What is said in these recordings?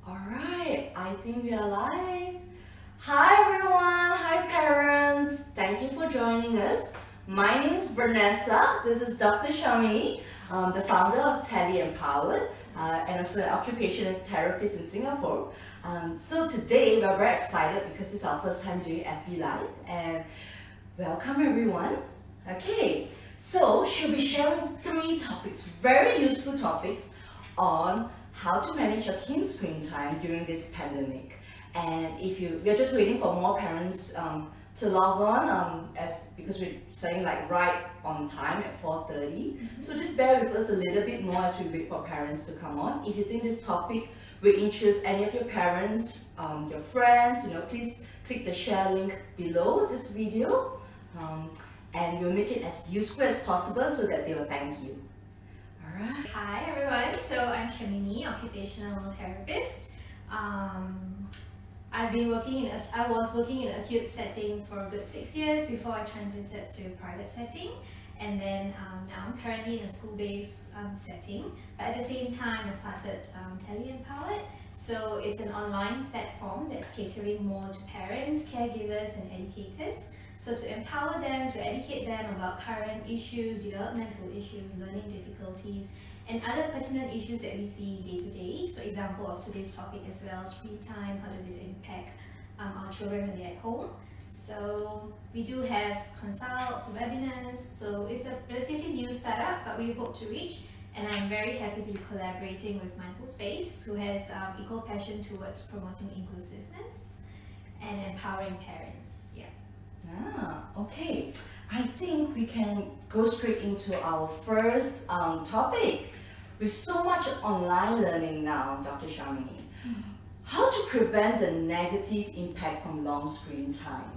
Alright, I think we are live. Hi everyone, hi parents. Thank you for joining us. My name is Vanessa. This is Dr. Shamini, the founder of Tele-Empowered and also an occupational therapist in Singapore. So today we're very excited because this is our first time doing FB Live and welcome everyone. Okay, so she'll be sharing 3 topics, very useful topics on how to manage your teen screen time during this pandemic. And if we're just waiting for more parents to log on, because we're saying like right on time at 4:30. So just bear with us a little bit more as we wait for parents to come on. If you think this topic will interest any of your parents, your friends, please click the share link below this video, and we'll make it as useful as possible so that they will thank you. Alright. Hi everyone, so I'm Shamini, occupational therapist. I was working in an acute setting for a good 6 years before I transited to private setting, and then now I'm currently in a school-based setting. But at the same time, I started Tele-Empowered. So it's an online platform that's catering more to parents, caregivers, and educators. So to empower them, to educate them about current issues, developmental issues, learning difficulties, and other pertinent issues that we see day to day. So example of today's topic as well, screen time, how does it impact our children when they're at home. So we do have consults, webinars, so it's a relatively new startup, but we hope to reach. And I'm very happy to be collaborating with Mindful Space, who has equal passion towards promoting inclusiveness and empowering parents. Yeah. Okay. I think we can go straight into our first topic. With so much online learning now, Dr. Shamini, how to prevent the negative impact from long screen time?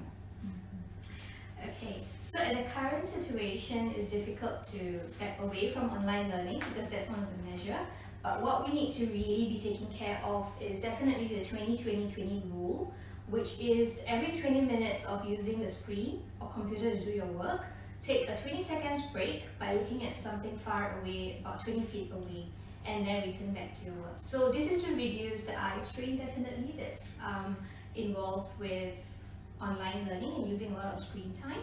Okay, so in the current situation, it's difficult to step away from online learning because that's one of the measures. But what we need to really be taking care of is definitely the 20-20-20 rule, which is every 20 minutes of using the screen or computer to do your work, take a 20 seconds break by looking at something far away, about 20 feet away, and then return back to your work. So this is to reduce the eye strain definitely that's involved with online learning and using a lot of screen time.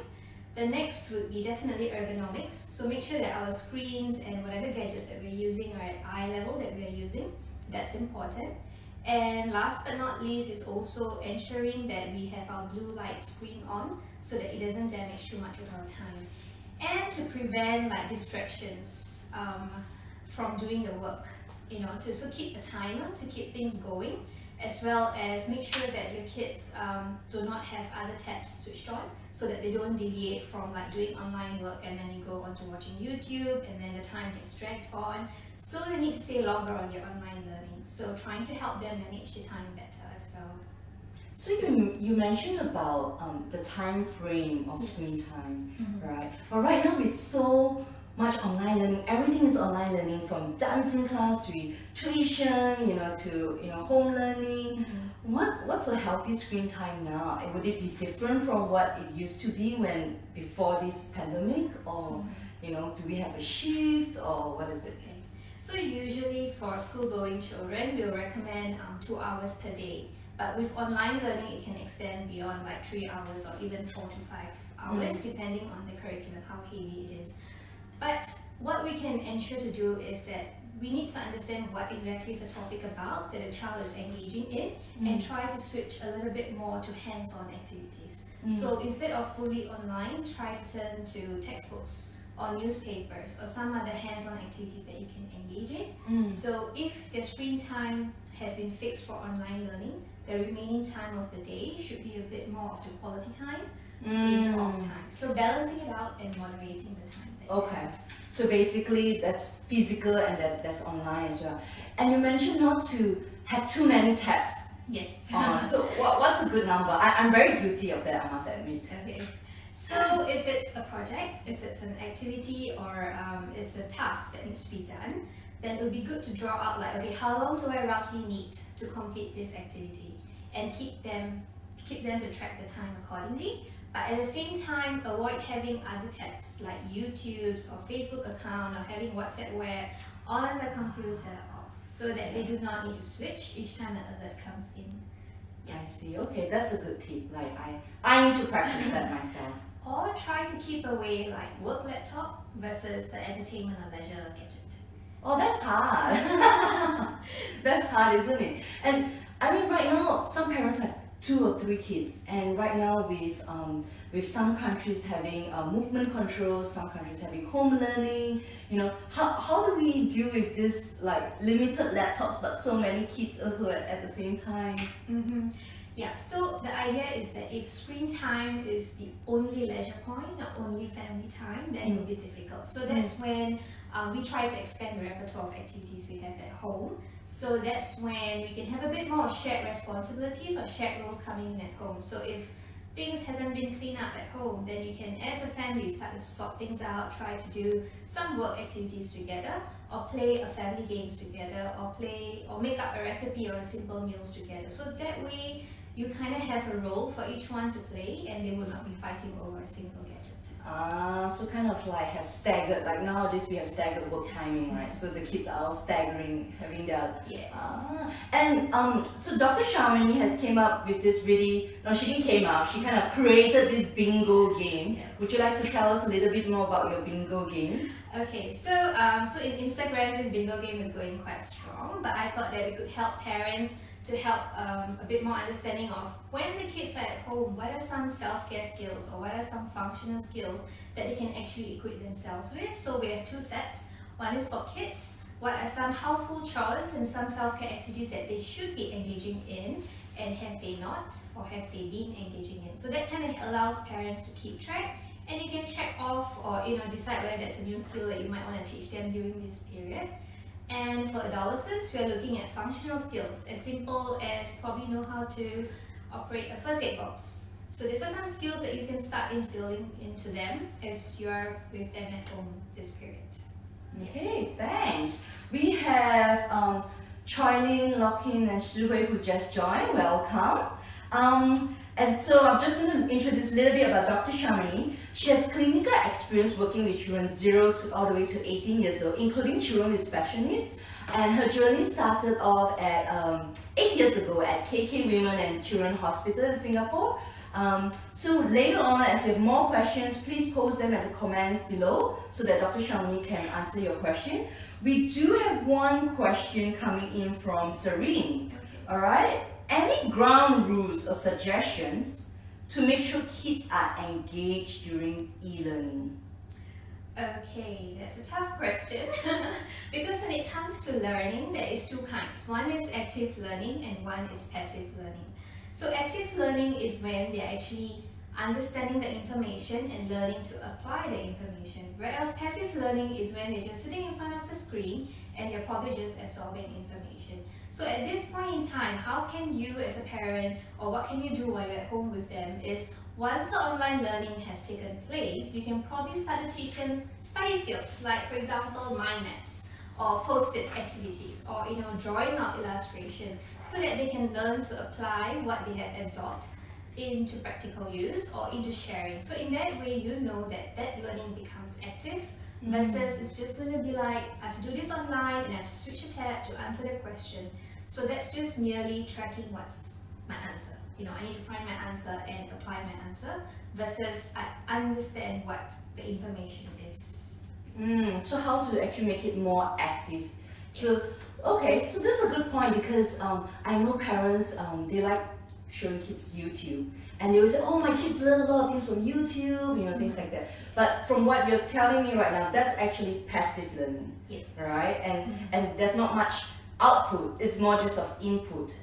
The next would be definitely ergonomics. So make sure that our screens and whatever gadgets that we're using are at eye level that we're using. So that's important. And last but not least is also ensuring that we have our blue light screen on so that it doesn't damage too much of our time. And to prevent like distractions from doing the work, to so keep a timer to keep things going, as well as make sure that your kids do not have other tabs switched on so that they don't deviate from like doing online work and then you go on to watching YouTube and then the time gets dragged on. So they need to stay longer on their online learning. So trying to help them manage their time better as well. So you mentioned about the time frame of screen time, right? But right now with so much online learning, everything is online learning, from dancing class to tuition, to home learning. What's a healthy screen time now? And would it be different from what it used to be before this pandemic, or do we have a shift, or what is it? Okay. So usually for school-going children, we'll recommend 2 hours per day. But with online learning, it can extend beyond like 3 hours or even 4 to 5 hours, depending on the curriculum, how heavy it is. But what we can ensure to do is that we need to understand what exactly is the topic about that a child is engaging in and try to switch a little bit more to hands-on activities. So instead of fully online, try to turn to textbooks or newspapers or some other hands-on activities that you can engage in. So if their screen time has been fixed for online learning, the remaining time of the day should be a bit more of the quality time, screen off time. So balancing it out and moderating the time. Okay, so basically that's physical and that's online as well. And you mentioned not to have too many tabs. Yes. So what's a good number? I'm very guilty of that, I must admit. Okay. So if it's a project, if it's an activity, or it's a task that needs to be done, then it would be good to draw out like, okay, how long do I roughly need to complete this activity, and keep them to track the time accordingly. But at the same time, avoid having other tabs like YouTube's or Facebook account or having WhatsApp web on the computer off. so that they do not need to switch each time an alert comes in. I see. Okay, that's a good tip. Like I need to practice that myself. Or try to keep away like work laptop versus the entertainment or leisure gadget. Oh, that's hard. That's hard, isn't it? And I mean, right now, some parents have 2 or 3 kids, and right now with some countries having movement controls, some countries having home learning, how do we deal with this like limited laptops but so many kids also at the same time? Yeah, so the idea is that if screen time is the only leisure point or only family time, then it will be difficult. So that's when we try to expand the repertoire of activities we have at home. So that's when we can have a bit more shared responsibilities or shared roles coming in at home. So if things hasn't been cleaned up at home, then you can, as a family, start to sort things out, try to do some work activities together, or play a family games together, or make up a recipe or a simple meals together. So that way, you kind of have a role for each one to play, and they will not be fighting over a single gadget. So kind of like have staggered, like nowadays we have staggered work timing, right? So the kids are all staggering, having their... Yes. So Dr. Shamini has came up with this she didn't came up, she kind of created this bingo game. Yes. Would you like to tell us a little bit more about your bingo game? Okay, so in Instagram, this bingo game is going quite strong, but I thought that we could help parents to help a bit more understanding of when the kids are at home, what are some self-care skills or what are some functional skills that they can actually equip themselves with. So we have 2 sets. One is for kids, what are some household chores and some self-care activities that they should be engaging in, and have they not, or have they been engaging in. So that kind of allows parents to keep track, and you can check off or decide whether that's a new skill that you might want to teach them during this period. And for adolescents, we are looking at functional skills, as simple as probably know how to operate a first aid box. So these are some skills that you can start instilling into them as you are with them at home this period. Okay, thanks. We have Choi Lin, Lokin, and Shi Hui who just joined. Welcome. And so I'm just going to introduce a little bit about Dr. Shamini. She has clinical experience working with children 0 to all the way to 18 years old, including children with special needs. And her journey started off at 8 years ago at KK Women and Children Hospital in Singapore. So later on, as you have more questions, please post them at the comments below so that Dr. Shamini can answer your question. We do have one question coming in from Serene. All right. Any ground rules or suggestions to make sure kids are engaged during e-learning? Okay, that's a tough question because when it comes to learning, there is 2 kinds. One is active learning and one is passive learning. So active learning is when they're actually understanding the information and learning to apply the information, whereas passive learning is when they're just sitting in front of the screen and you're probably just absorbing information. So at this point in time, how can you as a parent, or what can you do while you're at home with them, is once the online learning has taken place, you can probably start to teach them study skills, like for example mind maps or post-it activities, or drawing out illustration, so that they can learn to apply what they have absorbed into practical use or into sharing. So in that way, that learning becomes active, versus it's just going to be like, I have to do this online and I have to switch a tab to answer the question. So that's just merely tracking what's my answer. I need to find my answer and apply my answer, versus I understand what the information is. So how to actually make it more active? So okay, so that's a good point, because I know parents, they like showing kids YouTube, and they will say, oh, my kids learn a lot of things from YouTube, things like that. But from what you're telling me right now, that's actually passive learning. Yes. Right? And there's not much output, it's more just of input.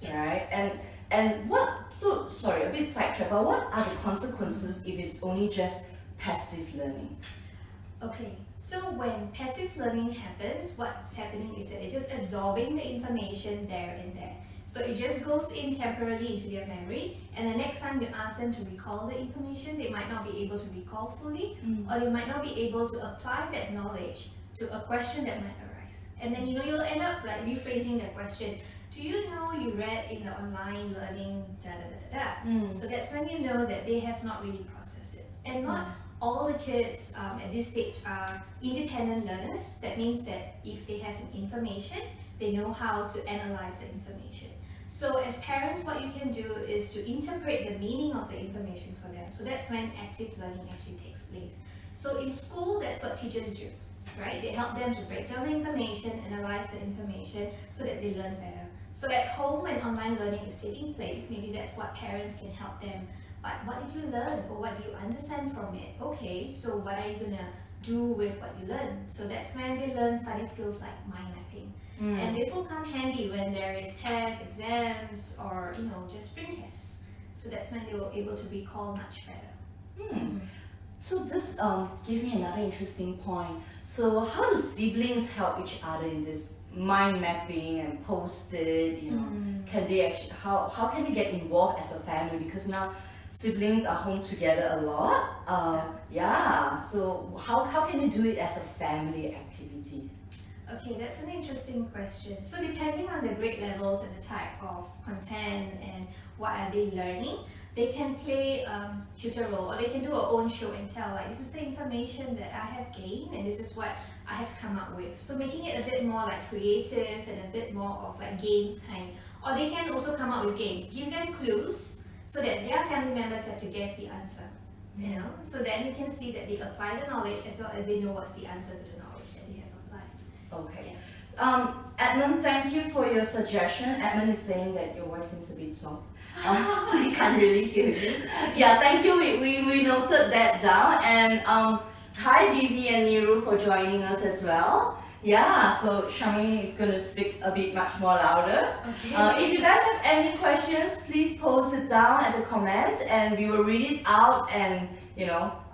Yes. Right? And sorry, a bit sidetracked, but what are the consequences if it's only just passive learning? Okay, so when passive learning happens, what's happening is that they're just absorbing the information there and there. So it just goes in temporarily into their memory, and the next time you ask them to recall the information, they might not be able to recall fully, or they might not be able to apply that knowledge to a question that might arise. And then you'll end up like rephrasing the question. Do you know you read in the online learning da da da da da? So that's when you know that they have not really processed it. And not all the kids at this stage are independent learners. That means that if they have information, they know how to analyze the information. So as parents, what you can do is to interpret the meaning of the information for them. So that's when active learning actually takes place. So in school, that's what teachers do, right? They help them to break down the information, analyze the information so that they learn better. So at home, when online learning is taking place, maybe that's what parents can help them. But what did you learn, or what do you understand from it? Okay, so what are you gonna do with what you learn? So that's when they learn study skills like mind mapping. And this will come handy when there is tests, exams, or just screen tests. So that's when they will be able to recall much better. So this gives me another interesting point. So how do siblings help each other in this mind mapping and post-it? Can they actually how can they get involved as a family? Because now siblings are home together a lot. So how can they do it as a family activity? Okay, that's an interesting question. So depending on the grade levels and the type of content and what are they learning, they can play tutor role, or they can do a own show and tell, like, this is the information that I have gained and this is what I have come up with. So making it a bit more like creative and a bit more of like games kind. Or they can also come up with games. Give them clues so that their family members have to guess the answer. So then you can see that they apply the knowledge as well as they know what's the answer to the knowledge that they have applied. Okay. Edmund, thank you for your suggestion. Edmund is saying that your voice seems a bit soft, so he can't really hear you. Yeah, thank you. We noted that down. And hi, Bibi and Niru, for joining us as well. Yeah, so Shami is going to speak a bit much more louder. Okay. If you guys have any questions, please post it down at the comments, and we will read it out and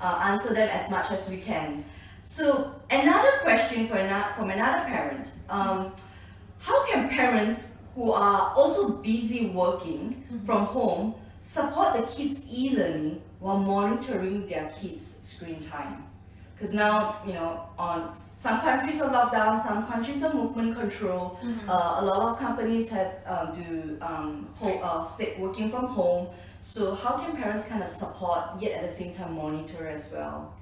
answer them as much as we can. So another question from another parent. How can parents who are also busy working from home support the kids' e-learning while monitoring their kids' screen time? Because now, on some countries are locked down, some countries are movement control. A lot of companies have stay working from home. So how can parents kind of support yet at the same time monitor as well?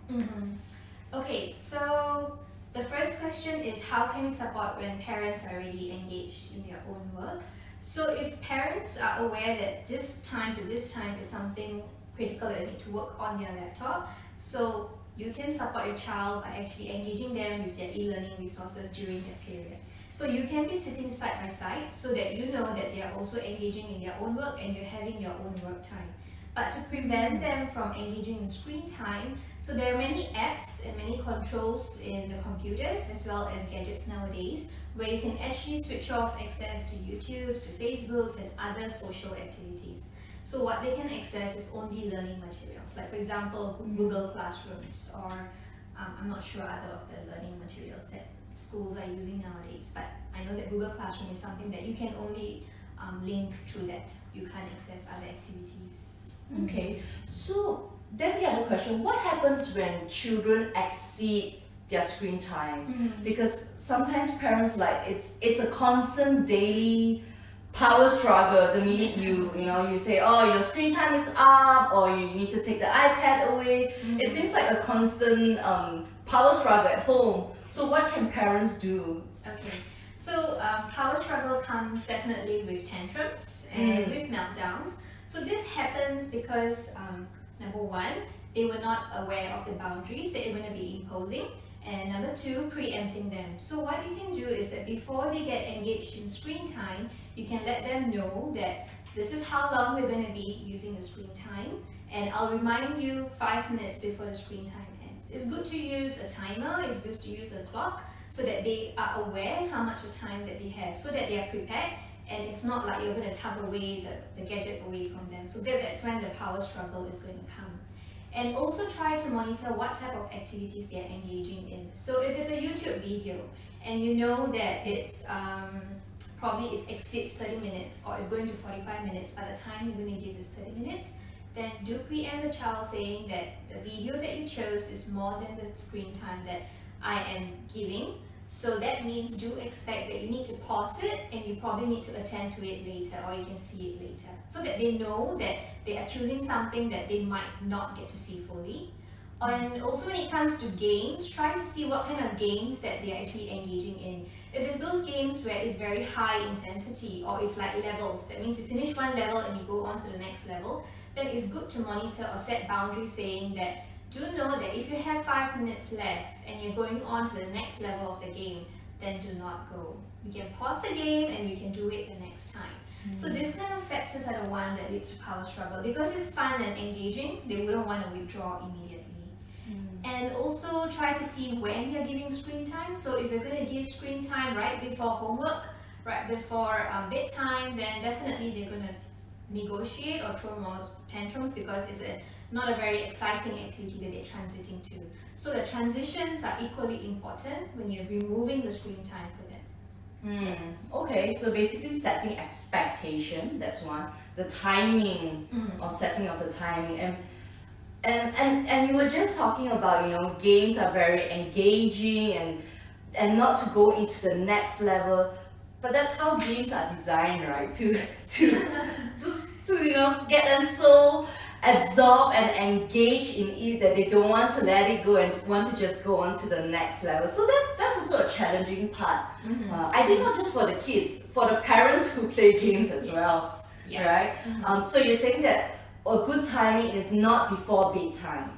Okay, so the first question is, how can we support when parents are already engaged in their own work? So if parents are aware that this time to this time is something critical that they need to work on their laptop, so you can support your child by actually engaging them with their e-learning resources during that period. So you can be sitting side by side so that you know that they are also engaging in their own work and you're having your own work time. But to prevent them from engaging in screen time, so there are many apps and many controls in the computers as well as gadgets nowadays where you can actually switch off access to YouTube, to Facebook and other social activities. So what they can access is only learning materials, like for example Google Classrooms, or I'm not sure other of the learning materials that schools are using nowadays, but I know that Google Classroom is something that you can only link through that. You can't access other activities. Okay, so then the other question, what happens when children exceed their screen time? Because sometimes parents it's a constant daily power struggle. The minute you say, screen time is up, or you need to take the iPad away, it seems like a constant power struggle at home. So what can parents do? Okay, so power struggle comes definitely with tantrums and with meltdowns. So this happens because number one, they were not aware of the boundaries that you're going to be imposing, and number two, preempting them. So what you can do is that before they get engaged in screen time, you can let them know that this is how long we're going to be using the screen time, and I'll remind you 5 minutes before the screen time ends. It's good to use a timer, it's good to use a clock, so that they are aware how much of time that they have, so that they are prepared, and it's not like you're going to tug away the gadget away from them. So that's when the power struggle is going to come. And also try to monitor what type of activities they're engaging in. So if it's a YouTube video and you know that it's probably it exceeds 30 minutes or it's going to 45 minutes by the time you're going to give this 30 minutes, then do preempt the child saying that the video that you chose is more than the screen time that I am giving. So that means do expect that you need to pause it and you probably need to attend to it later, or you can see it later, so that they know that they are choosing something that they might not get to see fully. And also when it comes to games, try to see what kind of games that they're actually engaging in. If it's those games where it's very high intensity or it's like levels, that means you finish one level and you go on to the next level, then it's good to monitor or set boundaries saying that do know that if you have 5 minutes left and you're going on to the next level of the game, then do not go. We can pause the game and we can do it the next time. So these kind of factors are the one that leads to power struggle. Because it's fun and engaging, they wouldn't want to withdraw immediately. And also try to see when you're giving screen time. So if you're going to give screen time right before homework, right before bedtime, then definitely they're going to negotiate or throw more tantrums because it's not a very exciting activity that they're transiting to. So the transitions are equally important when you're removing the screen time for them. Okay, so basically setting expectation, that's one. The timing or setting of the timing. And you were just talking about, games are very engaging and not to go into the next level. But that's how games are designed, right? To get them so absorbed and engaged in it that they don't want to let it go and want to just go on to the next level. So that's also a challenging part. I think not just for the kids, for the parents who play games as well, right? So you're saying that a good timing is not before bedtime.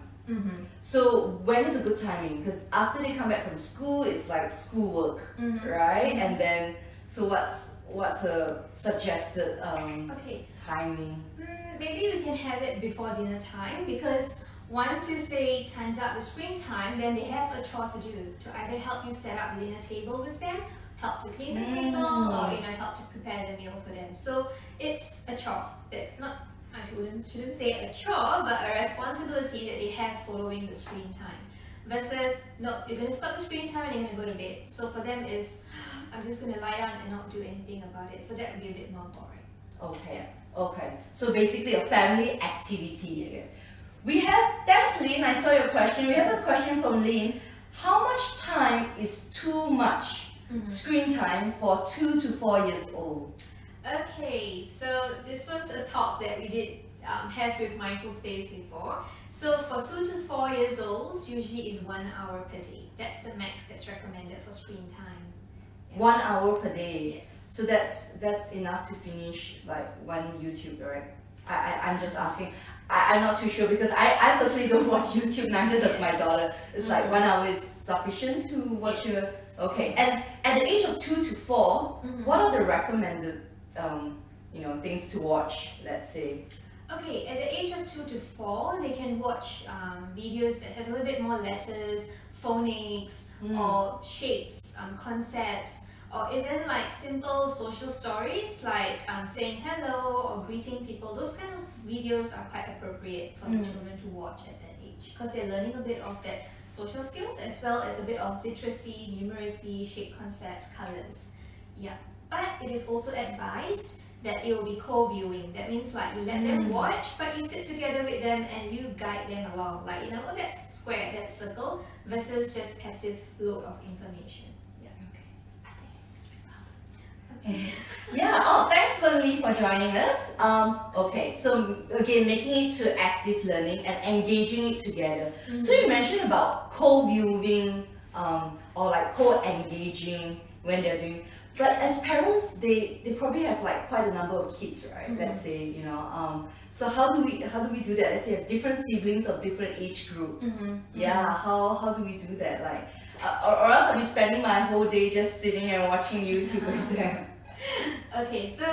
So when is a good timing? Because after they come back from school, it's like schoolwork, right? And then, so what's a suggested timing? Maybe we can have it before dinner time, because once you say time's up with screen time, then they have a chore to do, to either help you set up the dinner table with them, help to clean the table, or help to prepare the meal for them. So it's a chore that I shouldn't say a chore, but a responsibility that they have following the screen time. Versus, no, you're going to stop the screen time and you're going to go to bed. So for them is, I'm just going to lie down and not do anything about it. So that would be a bit more boring. Okay. So basically a family activity. Yes. Thanks Lynn, I saw your question. We have a question from Lynn. How much time is too much screen time for 2 to 4 years old? Okay, so this was a talk that we did have with Mindful Space before. So for 2 to 4 years olds, usually is 1 hour per day. That's the max that's recommended for screen time. Yeah. 1 hour per day? Yes. So that's enough to finish like one YouTube, right? I'm just asking. I'm not too sure because I personally don't watch YouTube, neither does my daughter. It's like 1 hour is sufficient to watch your... Okay, and at the age of 2 to 4, what are the recommended things to watch, let's say? Okay, at the age of 2 to 4, they can watch videos that has a little bit more letters, phonics, or shapes, concepts, or even like simple social stories like saying hello or greeting people. Those kind of videos are quite appropriate for the children to watch at that age because they're learning a bit of that social skills as well as a bit of literacy, numeracy, shape concepts, colors. Yeah, but it is also advised that it will be co-viewing. That means like you let them watch, but you sit together with them and you guide them along. Like, oh, that's square, that's circle, versus just passive load of information. Yeah. Okay. I think it's okay. Yeah. Oh, thanks Lee for joining us. Okay. So again, making it to active learning and engaging it together. So you mentioned about co-viewing or like co-engaging when they're doing. But as parents, they probably have like quite a number of kids, right? Let's say, so how do we do that? Let's say have different siblings of different age group. Yeah, how do we do that? Like, or else I'll be spending my whole day just sitting and watching YouTube with them. Okay, so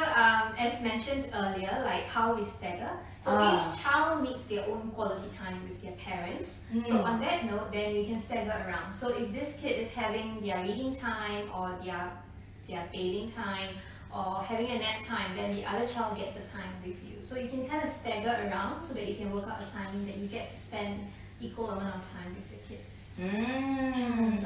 as mentioned earlier, like how we stagger. So each child needs their own quality time with their parents. So on that note, then we can stagger around. So if this kid is having their reading time or their bathing time or having a nap time, then the other child gets a time with you. So you can kind of stagger around so that you can work out the timing that you get to spend equal amount of time with your kids.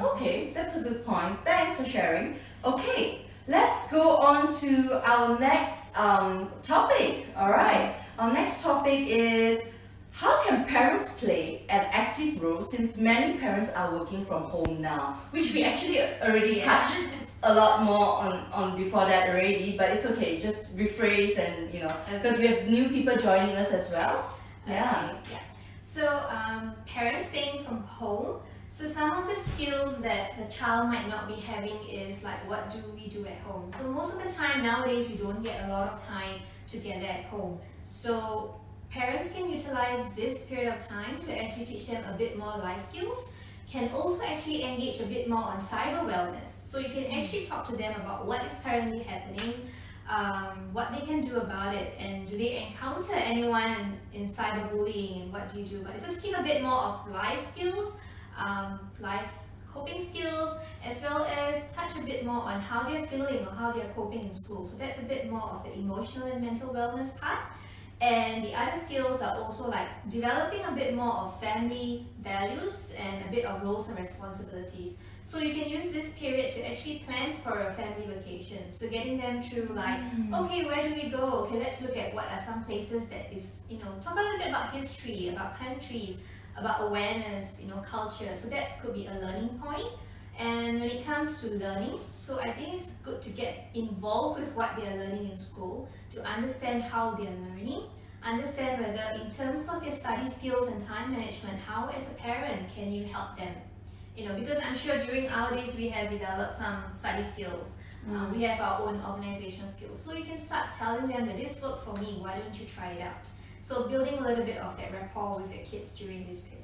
Okay, that's a good point. Thanks for sharing. Okay, let's go on to our next topic. All right, our next topic is how can parents play an active role since many parents are working from home now, which we actually already touched a lot more on before that already, but it's okay, just rephrase and because we have new people joining us as well. Yeah. So parents staying from home, so some of the skills that the child might not be having is like, what do we do at home? So most of the time nowadays we don't get a lot of time together at home. So parents can utilize this period of time to actually teach them a bit more life skills, can also actually engage a bit more on cyber wellness. So you can actually talk to them about what is currently happening, what they can do about it, and do they encounter anyone in cyberbullying, and what do you do about it. So teaching a bit more of life skills, life coping skills, as well as touch a bit more on how they're feeling or how they're coping in school. So that's a bit more of the emotional and mental wellness part. And the other skills are also like developing a bit more of family values and a bit of roles and responsibilities. So you can use this period to actually plan for a family vacation. So getting them through like, okay, where do we go? Okay, let's look at what are some places that is, talk a little bit about history, about countries, about awareness, culture. So that could be a learning point. And when it comes to learning, so I think it's good to get involved with what they are learning in school, to understand how they are learning, understand whether in terms of their study skills and time management, how as a parent can you help them? Because I'm sure during our days we have developed some study skills. We have our own organizational skills. So you can start telling them that this worked for me, why don't you try it out? So building a little bit of that rapport with your kids during this period.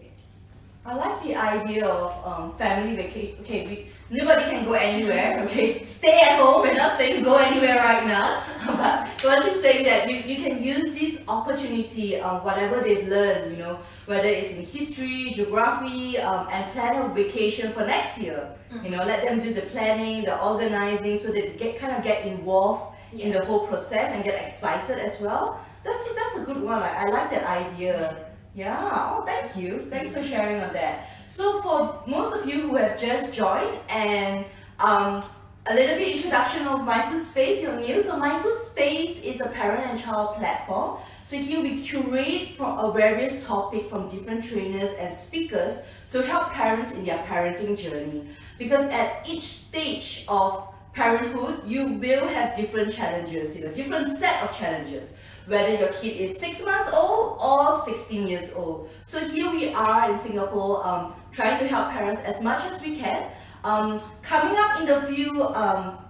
I like the idea of family vacation. Okay, nobody can go anywhere. Okay, stay at home. We're not saying go anywhere right now, but we're just saying that you can use this opportunity, whatever they've learned, whether it's in history, geography, and plan a vacation for next year. Let them do the planning, the organizing, so they get involved in the whole process and get excited as well. That's a good one. I like that idea. Yeah, oh, thank you. Thanks for sharing on that. So for most of you who have just joined, and a little bit introduction of Mindful Space, you're new. So Mindful Space is a parent and child platform. So here we curate from a various topic from different trainers and speakers to help parents in their parenting journey. Because at each stage of parenthood, you will have different challenges, different set of challenges, whether your kid is 6 months old or 16 years old. So here we are in Singapore, trying to help parents as much as we can. Coming up in the few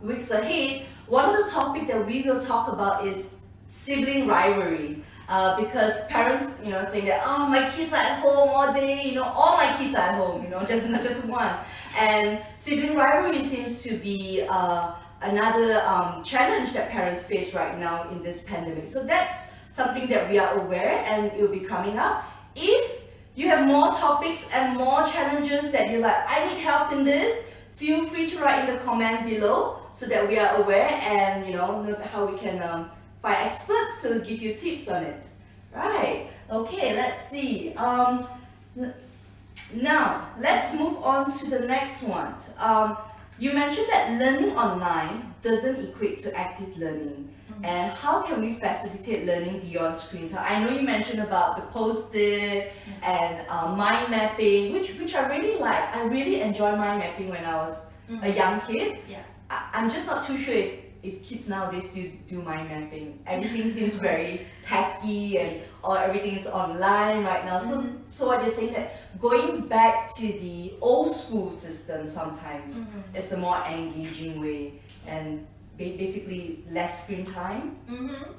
weeks ahead, one of the topics that we will talk about is sibling rivalry. Because parents, saying that, oh, my kids are at home all day, all my kids are at home, not just one. And sibling rivalry seems to be another challenge that parents face right now in this pandemic. So that's something that we are aware, and it will be coming up. If you have more topics and more challenges that you're like, I need help in this, feel free to write in the comment below so that we are aware and know how we can find experts to give you tips on it. Right, okay, let's see. Now, let's move on to the next one. You mentioned that learning online doesn't equate to active learning. And how can we facilitate learning beyond screen time? I know you mentioned about the post-it and mind mapping, which I really like. I really enjoy mind mapping when I was a young kid. Yeah. I'm just not too sure if kids nowadays do mind mapping. Everything seems very tacky or everything is online right now. So what you're saying that going back to the old school system sometimes is the more engaging way, and basically less screen time.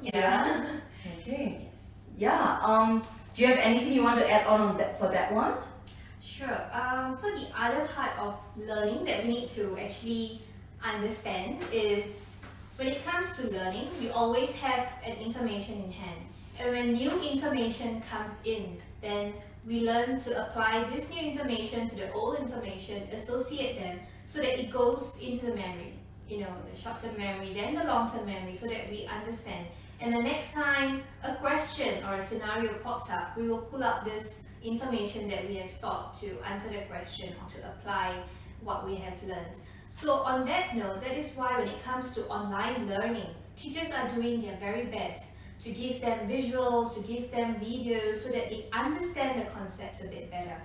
Yeah. Okay. Yes. Yeah. Do you have anything you want to add on that for that one? Sure. So the other part of learning that we need to actually understand is, when it comes to learning, we always have an information in hand. And when new information comes in, then we learn to apply this new information to the old information, associate them so that it goes into the memory. The short-term memory, then the long-term memory, so that we understand. And the next time a question or a scenario pops up, we will pull out this information that we have stored to answer the question or to apply what we have learned. So on that note, that is why when it comes to online learning, teachers are doing their very best to give them visuals, to give them videos so that they understand the concepts a bit better.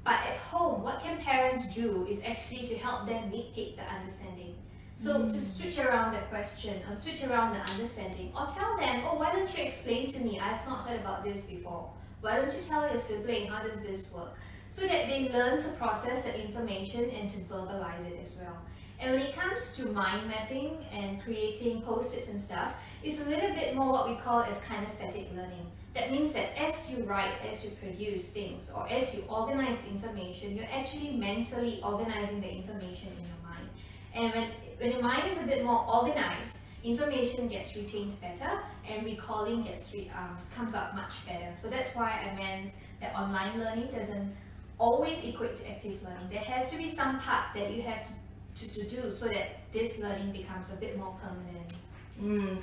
But at home, what can parents do is actually to help them dictate the understanding. So to switch around the question or switch around the understanding, or tell them, oh, why don't you explain to me? I've not heard about this before. Why don't you tell your sibling how does this work? So that they learn to process the information and to verbalize it as well. And when it comes to mind mapping and creating post-its and stuff, it's a little bit more what we call as kinesthetic learning. That means that as you write, as you produce things, or as you organize information, you're actually mentally organizing the information in your mind. And when your mind is a bit more organized, information gets retained better and recalling comes out much better. So that's why I meant that online learning doesn't always equate to active learning. There has to be some part that you have to do so that this learning becomes a bit more permanent.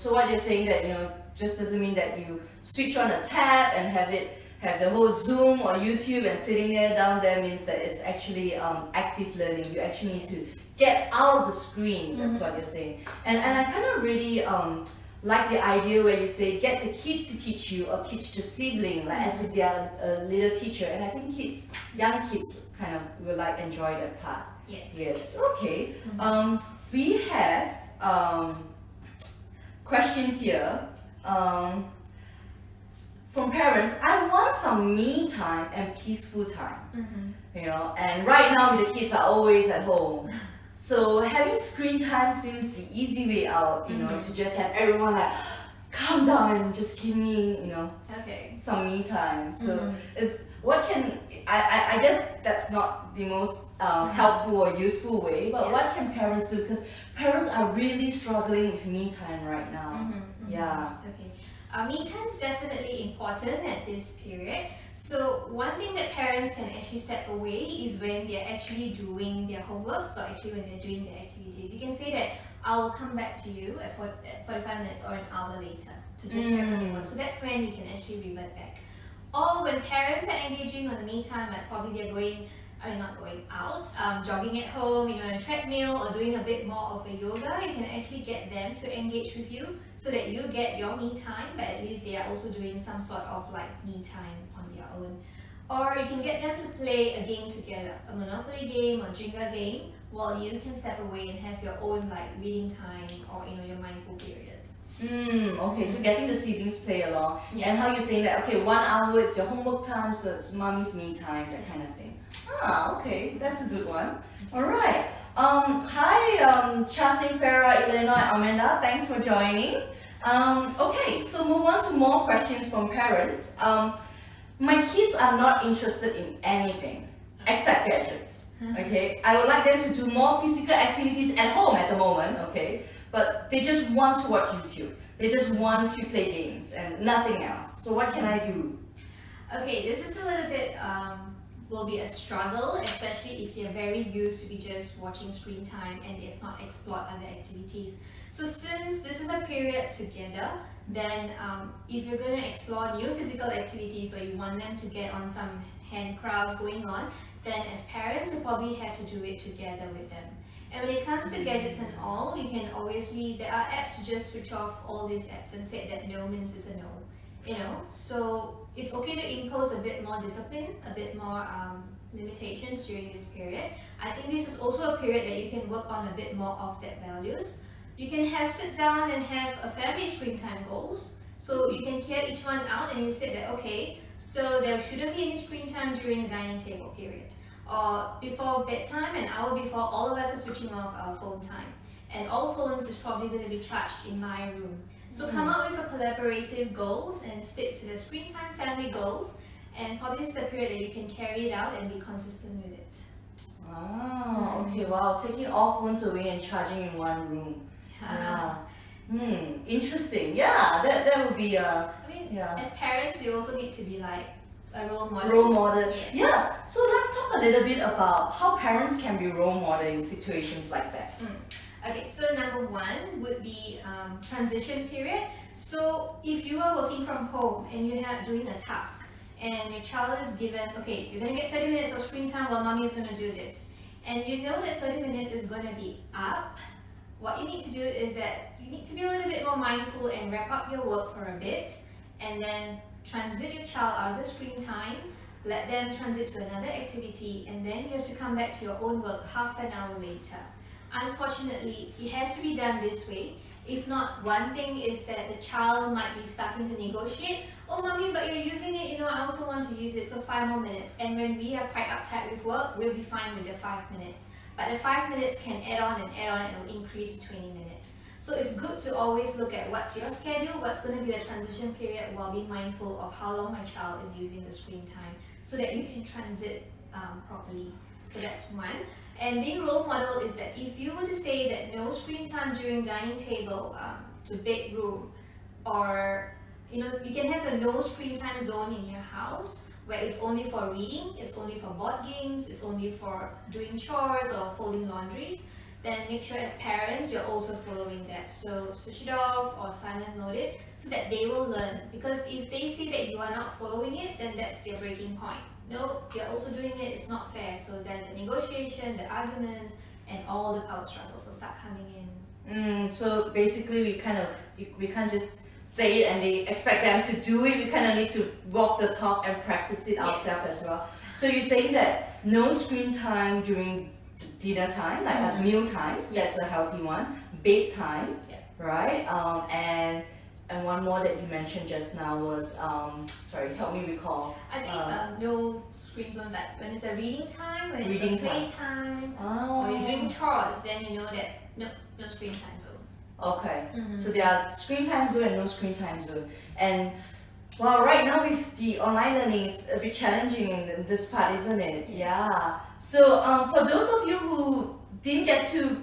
So what you're saying that just doesn't mean that you switch on a tab and have the whole Zoom or YouTube and sitting there down there means that it's actually active learning. You actually need to get out of the screen. That's what you're saying. And I kind of really like the idea where you say get the kid to teach you or teach the sibling like as if they are a little teacher. And I think young kids kind of will enjoy that part. Yes. Okay. We have questions here from parents. I want some me time and peaceful time. And right now the kids are always at home. So having screen time seems the easy way out, to just have everyone calm down and just give me, some me time. So I guess that's not the most helpful or useful way, but what can parents do? Because parents are really struggling with me time right now. Yeah. Okay. Me time is definitely important at this period. So one thing that parents can actually step away is when they're actually doing their homework, so actually when they're doing their activities. You can say that I will come back to you at 45 minutes or an hour later to just check on your work. So that's when you can actually revert back. Or when parents are engaging on the me time, probably they're not going out, jogging at home, on a treadmill or doing a bit more of a yoga, you can actually get them to engage with you so that you get your me time, but at least they are also doing some sort of me time on their own. Or you can get them to play a game together, a Monopoly game or Jenga game, while you can step away and have your own reading time or your mindful period. Okay, so getting the siblings play along. And how you're saying that, okay, 1 hour it's your homework time, so it's mommy's me time, that kind of thing. Okay, that's a good one. Alright. Hi, Chastain, Farah, Illinois, Amanda, thanks for joining. Okay, so move on to more questions from parents. My kids are not interested in anything except gadgets. Okay, I would like them to do more physical activities at home at the moment. Okay, but they just want to watch YouTube. They just want to play games and nothing else. So what can I do? Okay, this is a little bit will be a struggle, especially if they're very used to be just watching screen time and they've not explored other activities. So since this is a period together, then if you're going to explore new physical activities or you want them to get on some handcrafts going on, then as parents you probably have to do it together with them. And when it comes to gadgets and all, you can obviously, there are apps to just switch off all these apps and say that no means is a no. So it's okay to impose a bit more discipline, a bit more limitations during this period. I think this is also a period that you can work on a bit more of that values. You can sit down and have a family screen time goals. So you can hear each one out and you say that, okay, so there shouldn't be any screen time during the dining table period. Or before bedtime, an hour before, all of us are switching off our phone time. And all phones is probably going to be charged in my room. So come up with a collaborative goals and stick to the screen time family goals. And probably this is a period that you can carry it out and be consistent with it. Okay, wow, taking all phones away and charging in one room. Interesting. Yeah, that would be as parents, we also need to be a role model. Role model. Yeah. So let's talk a little bit about how parents can be role model in situations like that. Okay, so number one would be transition period. So if you are working from home and you are doing a task and your child is given, okay, you're going to get 30 minutes of screen time while mommy is going to do this. And you know that 30 minutes is going to be up. What you need to do is that you need to be a little bit more mindful and wrap up your work for a bit and then transit your child out of the screen time, let them transit to another activity, and then you have to come back to your own work half an hour later. Unfortunately, it has to be done this way. If not, one thing is that the child might be starting to negotiate. Oh, mommy, but you're using it, you know, I also want to use it, so 5 more minutes. And when we are quite uptight with work, we'll be fine with the 5 minutes. But the 5 minutes can add on, and it'll increase to 20 minutes. So it's good to always look at what's your schedule, what's going to be the transition period, while being mindful of how long my child is using the screen time, so that you can transit properly. So that's one. And being role model is that if you were to say that no screen time during dining table to bedroom, or you know, you can have a no screen time zone in your house where it's only for reading, it's only for board games, it's only for doing chores or folding laundries, then make sure as parents you're also following that. So switch it off or silent mode it, so that they will learn. Because if they see that you are not following it, then that's their breaking point. No, you're also doing it, it's not fair. So then the negotiation, the arguments, and all the power struggles will start coming in. So basically we can't just say it and they expect them to do it. We kind of need to walk the talk and practice it ourselves as well. So you're saying that no screen time during dinner time, like at meal times, that's a healthy one. Bedtime, right? And one more that you mentioned just now was, sorry, help me recall. I think no screen zone, but when it's a reading time, when it's Reading a playtime, Oh. or you're doing chores, then you know that no screen time zone. Okay, so there are screen time zone and no screen time zone. And well, right now with the online learning, it's a bit challenging in this part, isn't it? Yeah. So for those of you who didn't get to,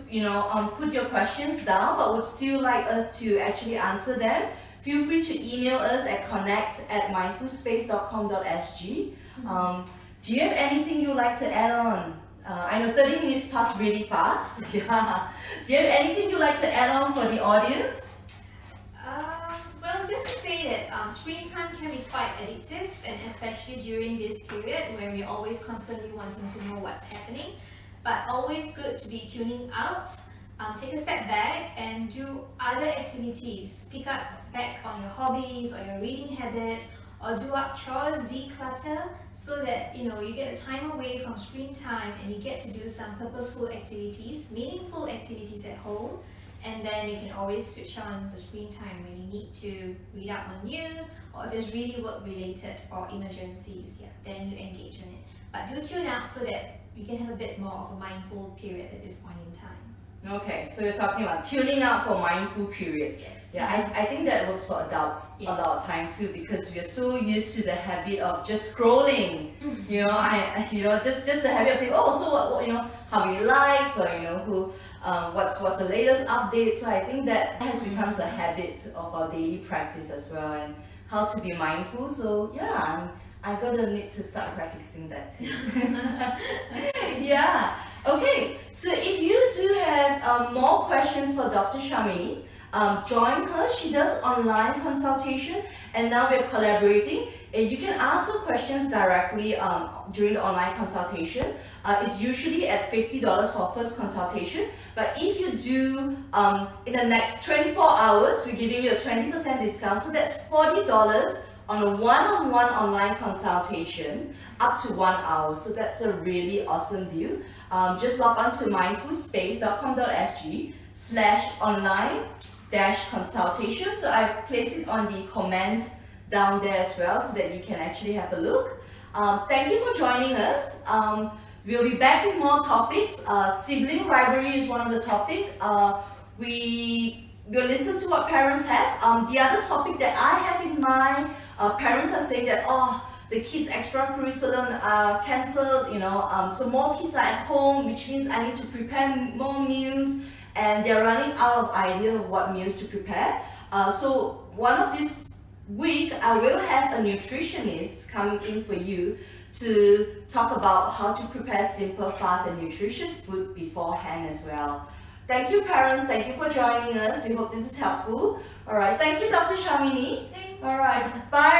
put your questions down but would still like us to actually answer them, feel free to email us at connect@mindfulspace.com.sg. Do you have anything you'd like to add on? I know 30 minutes passed really fast. Yeah. Do you have anything you'd like to add on for the audience? Well, just to say that screen time can be quite addictive, and especially during this period where we're always constantly wanting to know what's happening. But always good to be tuning out, take a step back and do other activities. Pick up back on your hobbies or your reading habits, or do up chores, declutter, so that you get a time away from screen time and you get to do some purposeful activities, meaningful activities at home. And then you can always switch on the screen time when you need to read up on news, or if it's really work related or emergencies, then you engage in it. But do tune out so that you can have a bit more of a mindful period at this point in time. Okay, so you're talking about tuning out for mindful period. Yes. Yeah, I think that works for adults a lot of time too, because we're so used to the habit of just scrolling. Just the habit of saying, oh, so what how we likes, or who what's the latest update. So I think that has become a habit of our daily practice as well, and how to be mindful. So yeah, I'm gonna need to start practicing that too. Yeah. Okay. So if you do have more questions for Dr. Shamini, join her. She does online consultation, and now we're collaborating. You can ask her questions directly during the online consultation. It's usually at $50 for first consultation, but if you do in the next 24 hours, we're giving you a 20% discount, so that's $40 on a one-on-one online consultation up to 1 hour. So that's a really awesome deal. Just log on to mindfulspace.com.sg/online-consultation. So I've placed it on the comment down there as well, so that you can actually have a look. Thank you for joining us. We'll be back with more topics. Sibling rivalry is one of the topics. We'll listen to what parents have. The other topic that I have in mind, parents are saying that, the kids' extracurriculum are cancelled, so more kids are at home, which means I need to prepare more meals, and they're running out of idea of what meals to prepare. So one of this week, I will have a nutritionist coming in for you to talk about how to prepare simple, fast, and nutritious food beforehand as well. Thank you, parents. Thank you for joining us. We hope this is helpful. All right. Thank you, Dr. Shamini. Thanks. All right. Bye.